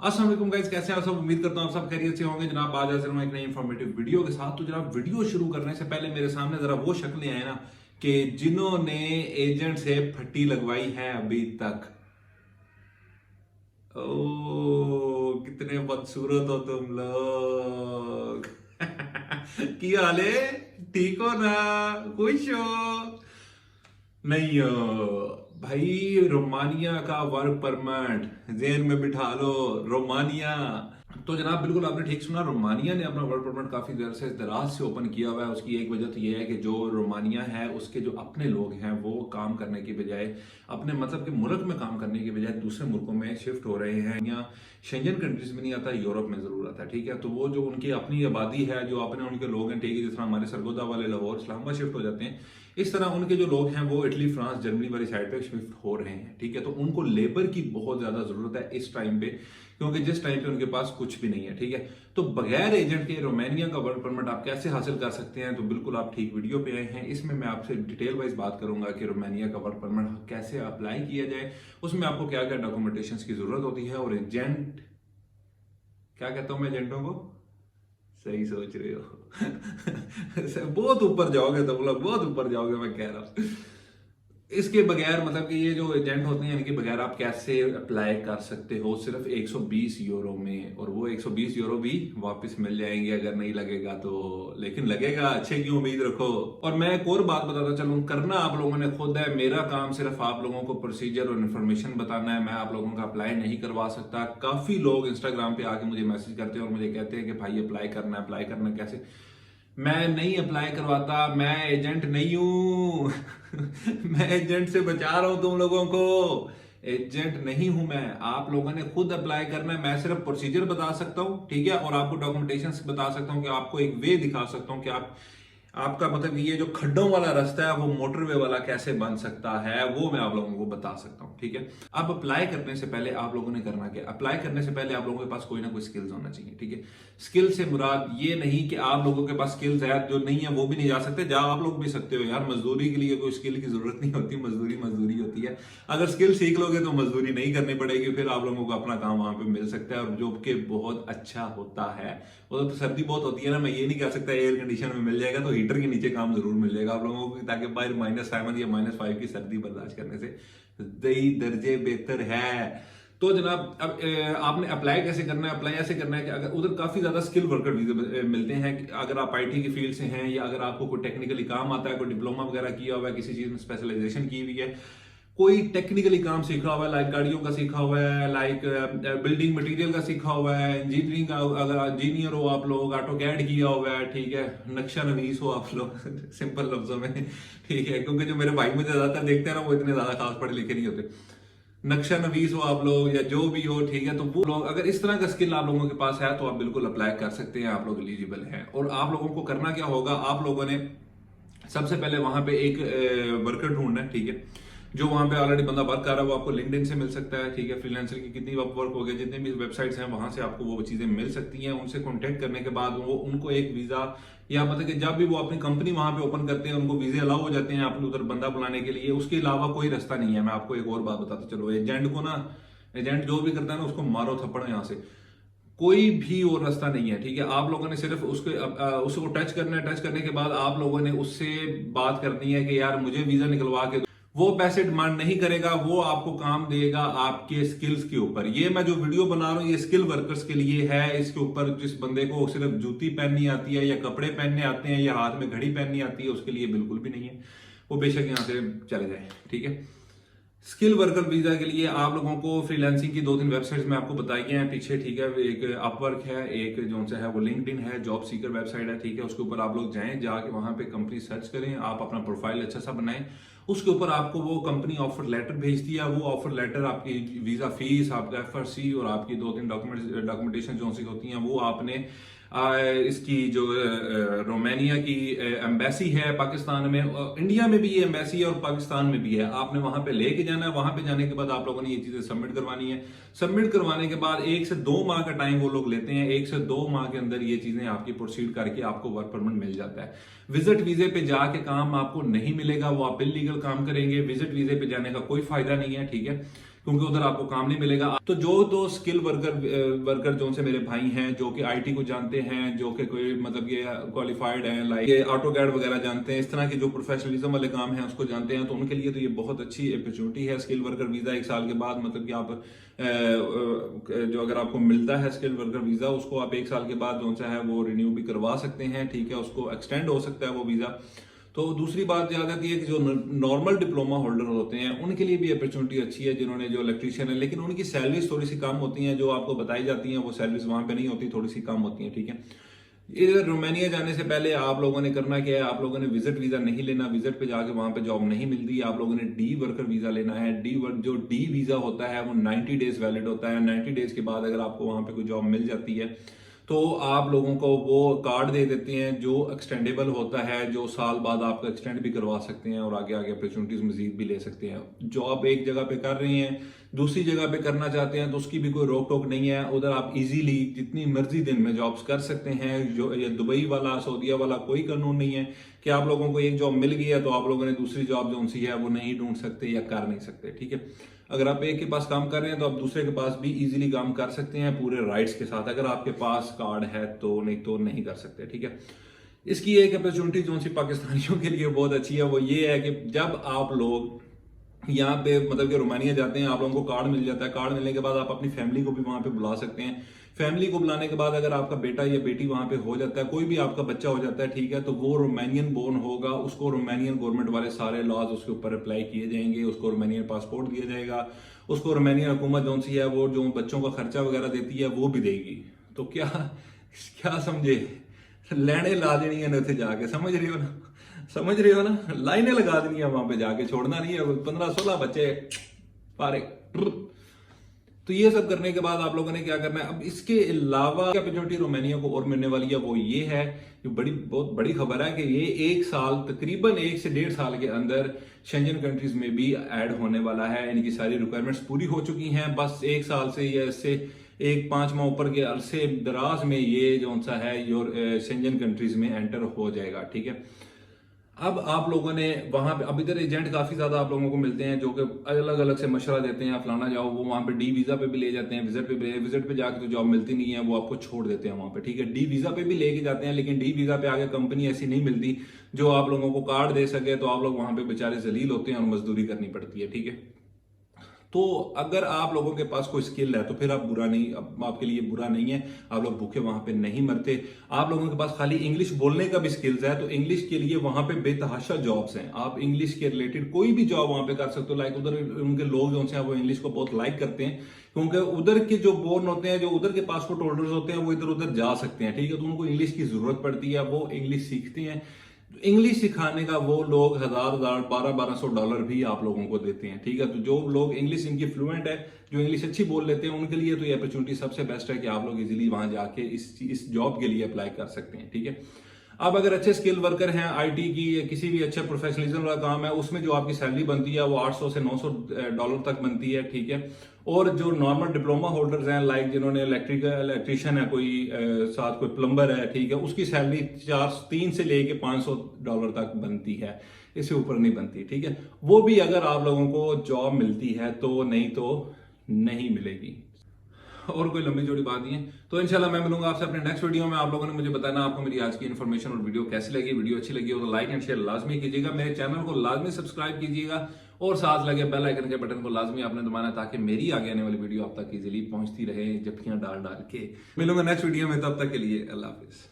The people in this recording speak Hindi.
अस्सलाम वालेकुम गाइस, कैसे हैं आप सब। उम्मीद करता हूं आप सब खैरियत से होंगे। जनाब आज हाजिर हूं एक नई इंफॉर्मेटिव वीडियो के साथ। तो जनाब वीडियो शुरू करने से पहले मेरे सामने जरा वो शक्लें आए ना कि जिन्होंने एजेंट से फट्टी लगवाई है अभी तक। ओ कितने बदसूरत हो तुम लोग। की हाल है? ठीक हो ना? खुश हो? नहीं हो भाई। रोमानिया का वर्क परमिट जेन में बिठा लो। रोमानिया। तो जनाब बिल्कुल आपने ठीक सुना, रोमानिया ने अपना वर्क परमिट काफी देर से दराज से ओपन किया हुआ है। उसकी एक वजह तो यह है कि जो रोमानिया है उसके जो अपने लोग हैं वो काम करने की बजाय अपने मतलब के मुल्क में काम करने की बजाय दूसरे मुल्कों में शिफ्ट हो रहे हैं। या शेंजन कंट्रीज में नहीं आता, यूरोप में जरूर आता है। ठीक है, तो वो जो उनकी अपनी आबादी है, जो अपने उनके लोग हैं, ठीक है, जिस तरह हमारे सरगोदा वाले लाहौर इस्लामाबाद शिफ्ट हो जाते हैं, इस तरह उनके जो लोग हैं वो इटली, फ्रांस, जर्मनी वाली साइड पे शिफ्ट हो रहे हैं। ठीक है, तो उनको लेबर की बहुत ज्यादा जरूरत है इस टाइम पे, क्योंकि जिस टाइम पे उनके पास कुछ भी नहीं है। ठीक है, तो बगैर एजेंट के रोमानिया का वर्क परमिट आप कैसे हासिल कर सकते हैं? तो बिल्कुल आप ठीक वीडियो पे आए हैं। इसमें मैं आपसे डिटेल वाइज बात करूंगा कि रोमानिया का वर्क परमिट कैसे अप्लाई किया जाए, उसमें आपको क्या क्या डॉक्यूमेंटेशन की जरूरत होती है, और एजेंट क्या कहता हूं मैं एजेंटों को? सही सोच रहे हो। बहुत ऊपर जाओगे तुम लोग, बहुत ऊपर जाओगे, मैं कह रहा हूं। इसके बगैर मतलब कि ये जो एजेंट होते हैं इनके बगैर आप कैसे अप्लाई कर सकते हो सिर्फ 120 यूरो में, और वो 120 यूरो भी वापस मिल जाएंगे अगर नहीं लगेगा तो। लेकिन लगेगा, अच्छे की उम्मीद रखो। और मैं एक और बात बताता चलूं, करना आप लोगों ने खुद है। मेरा काम सिर्फ आप लोगों को प्रोसीजर और इन्फॉर्मेशन बताना है। मैं आप लोगों का अप्लाई नहीं करवा सकता। काफी लोग इंस्टाग्राम पे आके मुझे मैसेज करते हैं और मुझे कहते हैं कि भाई अप्लाई करना कैसे। मैं नहीं अप्लाई करवाता, मैं एजेंट नहीं हूं। मैं एजेंट से बचा रहा हूं तुम लोगों को। एजेंट नहीं हूं मैं, आप लोगों ने खुद अप्लाई करना है। मैं सिर्फ प्रोसीजर बता सकता हूं, ठीक है, और आपको डॉक्यूमेंटेशन बता सकता हूं कि आपको एक वे दिखा सकता हूं कि आपका मतलब ये जो खड्डों वाला रास्ता है वो मोटरवे वाला कैसे बन सकता है, वो मैं आप लोगों को बता सकता हूं। ठीक है, अब अप्लाई करने से पहले आप लोगों ने करना क्या? अप्लाई करने से पहले आप लोगों के पास कोई ना कोई स्किल्स होना चाहिए। ठीक है, स्किल से मुराद ये नहीं कि आप लोगों के पास स्किल्स है, जो नहीं है वो भी नहीं जा सकते। जा आप लोग भी सकते हो यार, मजदूरी के लिए कोई स्किल की जरूरत नहीं होती। मजदूरी मजदूरी होती है। अगर स्किल सीख लोगे तो मजदूरी नहीं करनी पड़ेगी, फिर आप लोगों को अपना काम वहां पे मिल सकता है, और जो कि बहुत अच्छा होता है। वो तो सर्दी बहुत होती है ना, मैं ये नहीं कह सकता एयर कंडीशन में मिल जाएगा, तो हीटर के नीचे काम जरूर मिल जाएगा आप लोगों को, ताकि बाहर -7 या -5 की सर्दी बर्दाश्त करने से 10 दर्जे बेहतर है। तो जनाब अब आपने अप्लाई कैसे करना है? अप्लाई ऐसे करना है कि अगर उधर काफी ज्यादा स्किल वर्कर वीजे मिलते हैं, अगर आप आईटी की फील्ड से हैं, या अगर आपको कोई टेक्निकली काम आता है, कोई डिप्लोमा वगैरह किया हुआ है, किसी चीज में स्पेशलाइजेशन की हुई है, कोई टेक्निकली काम सीखा हुआ है, लाइक गाड़ियों का सीखा हुआ है, लाइक बिल्डिंग मटेरियल का सीखा हुआ है, इंजीनियरिंग का, अगर इंजीनियर हो आप लोग, ऑटो कैड किया हुआ है, ठीक है, नक्शा नवीस हो आप लोग। सिंपल लफ्जों में, ठीक है, क्योंकि जो मेरे भाई मुझे ज्यादातर देखते हैं ना वो इतने ज्यादा खास पढ़े लिखे नहीं होते। नक्शा नवीस हो आप लोग या जो भी हो, ठीक है, तो वो लोग अगर इस तरह का स्किल आप लोगों के पास है तो आप बिल्कुल अप्लाई कर सकते हैं, आप लोग एलिजिबल हैं। और आप लोगों को करना क्या होगा, आप लोगों ने सबसे पहले वहां पे एक वर्कर ढूंढना है। ठीक है, जो वहां पे ऑलरेडी बंदा वर्क कर रहा है वो आपको लिंक्डइन से मिल सकता है। ठीक है, फ्रीलांसर की कितनी वर्क हो गया, जितने भी वेबसाइट्स हैं वहां से आपको वो चीजें मिल सकती हैं। उनसे कांटेक्ट करने के बाद वो उनको एक वीजा, या मतलब कि जब भी वो अपनी कंपनी वहां पे ओपन करते हैं उनको वीजे अलाउ हो जाते हैं अपने उधर बंदा बुलाने के लिए। उसके अलावा कोई रास्ता नहीं है। मैं आपको एक और बात बताता चलो, एजेंट को ना, एजेंट जो भी करता है ना उसको मारो थप्पड़ यहाँ से। कोई भी और रास्ता नहीं है। ठीक है, आप लोगों ने सिर्फ उसको टच करना है। टच करने के बाद आप लोगों ने उससे बात करनी है कि यार मुझे वीजा निकलवा के दो। वो पैसे डिमांड नहीं करेगा, वो आपको काम देगा आपके स्किल्स के ऊपर। ये मैं जो वीडियो बना रहा हूँ ये स्किल वर्कर्स के लिए है। इसके ऊपर जिस बंदे को सिर्फ जूती पहननी आती है, या कपड़े पहनने आते हैं, या हाथ में घड़ी पहननी आती है, उसके लिए बिल्कुल भी नहीं है। वो बेशक यहाँ से चले जाए। ठीक है, स्किल वर्कर वीजा के लिए आप लोगों को फ्रीलांसिंग की 2-3 वेबसाइट्स में आपको बताई गई हैं पीछे। ठीक है, एक अपवर्क है, एक जो सा है वो लिंक्डइन है, जॉब सीकर वेबसाइट है। ठीक है, उसके ऊपर आप लोग जाएं, जाके वहां पे कंपनी सर्च करें, आप अपना प्रोफाइल अच्छा सा बनाएं। उसके ऊपर आपको वो कंपनी ऑफर लेटर भेजती है। वो ऑफर लेटर आपकी वीजा फीस, आपका FRC और आपकी 2-3 डॉक्यूमेंटेशन जो सी होती हैं वो आपने इसकी जो रोमानिया की एम्बेसी है पाकिस्तान में, इंडिया में भी ये एम्बेसी है और पाकिस्तान में भी है, आपने वहां पे लेके जाना है। वहां पे जाने के बाद आप लोगों ने ये चीजें सबमिट करवानी है। सबमिट करवाने के बाद 1 से 2 माह का टाइम वो लोग लेते हैं। 1 से 2 माह के अंदर ये चीजें आपकी प्रोसीड करके आपको वर्क परमिट मिल जाता है। विजिट वीजे पे जाके काम आपको नहीं मिलेगा, वो आप इलीगल काम करेंगे। विजिट वीजे पे जाने का कोई फायदा नहीं है। ठीक है, क्योंकि उधर आपको काम नहीं मिलेगा। तो जो स्किल वर्कर जो से मेरे भाई हैं जो कि आईटी को जानते हैं, जो कि कोई मतलब ये क्वालिफाइड हैं, लाइक ये ऑटोकैड वगैरह जानते हैं, इस तरह के जो प्रोफेशनलिज्म वाले काम हैं उसको जानते हैं, तो उनके लिए तो ये बहुत अच्छी अपॉर्चुनिटी है। स्किल वर्कर वीजा 1 साल के बाद मतलब कि आप जो अगर आपको मिलता है स्किल वर्कर वीजा, उसको आप 1 साल के बाद जो सा है वो रिन्यू भी करवा सकते हैं, ठीक है, उसको एक्सटेंड हो सकता है वो वीजा। तो दूसरी बात याद आती है कि जो नॉर्मल डिप्लोमा होल्डर होते हैं उनके लिए भी अपॉर्चुनिटी अच्छी है, जिन्होंने जो इलेक्ट्रीशियन है, लेकिन उनकी सैलरीज थोड़ी सी कम होती हैं, जो आपको बताई जाती हैं वो सैलरीज वहां पे नहीं होती, थोड़ी सी कम होती हैं, ठीक है। इधर रोमानिया जाने से पहले आप लोगों ने करना क्या है, आप लोगों ने विजिट वीजा नहीं लेना, विजिट पे जाके वहां पे जॉब नहीं मिलती, आप लोगों ने डी वर्कर वीजा लेना है। जो डी वीजा होता है वो 90 डेज वैलिड होता है। 90 डेज के बाद अगर आपको वहां पे कोई जॉब मिल जाती है तो आप लोगों को वो कार्ड दे देते हैं जो एक्सटेंडेबल होता है, जो साल बाद आपको एक्सटेंड भी करवा सकते हैं और आगे आगे अपॉर्चुनिटीज मजीद भी ले सकते हैं। जॉब एक जगह पे कर रहे हैं, दूसरी जगह पे करना चाहते हैं तो उसकी भी कोई रोक टोक नहीं है, उधर आप इजीली जितनी मर्जी दिन में जॉब्स कर सकते हैं। जो ये दुबई वाला, सऊदीया वाला कोई कानून नहीं है कि आप लोगों को एक जॉब मिल गई है तो आप लोगों ने दूसरी जॉब जो सी है वो नहीं ढूंढ सकते या कर नहीं सकते, ठीक है। अगर आप एक के पास काम कर रहे हैं तो आप दूसरे के पास भी इजीली काम कर सकते हैं पूरे राइट्स के साथ, अगर आपके पास कार्ड है तो, नहीं तो नहीं कर सकते, ठीक है। इसकी एक अपॉर्चुनिटी जो सी पाकिस्तानियों के लिए बहुत अच्छी है वो ये है कि जब आप लोग यहाँ पे मतलब कि रोमानिया जाते हैं, आप लोगों को कार्ड मिल जाता है। कार्ड मिलने के बाद आप अपनी फैमिली को भी वहां पे बुला सकते हैं। फैमिली को बुलाने के बाद अगर आपका बेटा या बेटी वहां पे हो जाता है, कोई भी आपका बच्चा हो जाता है, ठीक है, तो वो रोमानियन बोर्न होगा, उसको रोमानियन गवर्नमेंट वाले सारे लॉज उसके ऊपर अप्लाई किए जाएंगे, उसको रोमानियन पासपोर्ट दिया जाएगा, उसको रोमानियन हुकूमत जो सी है वो जो बच्चों का खर्चा वगैरह देती है वो भी देगी। तो क्या क्या समझे, लैने ला देनी है उसे जाके, समझ रही हो ना, समझ रहे हो ना, लाइनें लगा देनी है वहां पे जाके, छोड़ना नहीं है। 15-16 बच्चे पारे। तो ये सब करने के बाद आप लोगों ने क्या करना है, अब इसके अलावा अपॉर्चुनिटी रोमानिया को और मिलने वाली है वो ये है, जो बहुत बड़ी खबर है कि ये 1 साल, तकरीबन 1 से 1.5 साल के अंदर शेंजन कंट्रीज में भी ऐड होने वाला है। इनकी सारी रिक्वायरमेंट्स पूरी हो चुकी हैं, बस 1 साल से या इससे 5 माह ऊपर के अरसे दराज में ये जो सा है शेंजन कंट्रीज में एंटर हो जाएगा, ठीक है। अब आप लोगों ने वहां पे, अब इधर एजेंट काफी ज्यादा आप लोगों को मिलते हैं जो कि अलग अलग से मशवरा देते हैं, फलाना जाओ, वो वहां पे डी वीजा पे भी ले जाते हैं, विजिट पे जाके तो जॉब मिलती नहीं है, वो आपको छोड़ देते हैं वहां पे, ठीक है। डी वीजा पे भी लेके जाते हैं, लेकिन डी वीजा पे आगे कंपनी ऐसी नहीं मिलती जो आप लोगों को कार्ड दे सके, तो आप लोग वहां पे बेचारे जलील होते हैं और मजदूरी करनी पड़ती है, ठीक है। तो अगर आप लोगों के पास कोई स्किल है तो फिर आप बुरा नहीं, आपके लिए बुरा नहीं है, आप लोग भूखे वहां पे नहीं मरते। आप लोगों के पास खाली इंग्लिश बोलने का भी स्किल्स है तो इंग्लिश के लिए वहां पे बेतहाशा जॉब्स हैं, आप इंग्लिश के रिलेटेड कोई भी जॉब वहां पे कर सकते हो। लाइक उधर उनके लोग जो हैं वो इंग्लिश को बहुत लाइक करते हैं, क्योंकि उधर के जो बोर्न होते हैं, जो उधर के पासपोर्ट होल्डर्स होते हैं, वो इधर उधर जा सकते हैं, ठीक है। तो उनको इंग्लिश की जरूरत पड़ती है, वो इंग्लिश सीखते हैं। इंग्लिश सिखाने का वो लोग 1200 डॉलर भी आप लोगों को देते हैं, ठीक है। तो जो लोग इंग्लिश इनकी फ्लुएंट है, जो इंग्लिश अच्छी बोल लेते हैं, उनके लिए तो ये अपॉर्चुनिटी सबसे बेस्ट है कि आप लोग इजीली वहां जाके इस जॉब के लिए अप्लाई कर सकते हैं, ठीक है। अब अगर अच्छे स्किल वर्कर हैं, आईटी की या किसी भी अच्छे प्रोफेशनलिज्म वाला काम है, उसमें जो आपकी सैलरी बनती है वो 800 से 900 डॉलर तक बनती है, ठीक है। और जो नॉर्मल डिप्लोमा होल्डर्स हैं, लाइक जिन्होंने इलेक्ट्रिशियन है, कोई साथ कोई प्लम्बर है, ठीक है, उसकी सैलरी 3 से लेके 500 डॉलर तक बनती है, इससे ऊपर नहीं बनती, ठीक है। वो भी अगर आप लोगों को जॉब मिलती है तो, नहीं तो नहीं मिलेगी। और कोई लंबी जोड़ी बात नहीं है। तो इंशाल्लाह मैं मिलूंगा आपसे अपने नेक्स्ट वीडियो में। आप लोगों ने मुझे बताना आपको मेरी आज की इन्फॉर्मेशन और वीडियो कैसी लगी। वीडियो अच्छी लगी हो तो लाइक एंड शेयर लाजमी कीजिएगा, मेरे चैनल को लाजमी सब्सक्राइब कीजिएगा और साथ लगे बेल आइकन के बटन को लाजमी आपने दबाना ताकि मेरी आगे आने वाली वीडियो आप तक इजीली पहुंचती रहे, जप्पियां डाल डाल के। मिलूंगा नेक्स्ट वीडियो में, तब तक के लिए अल्लाह हाफिज।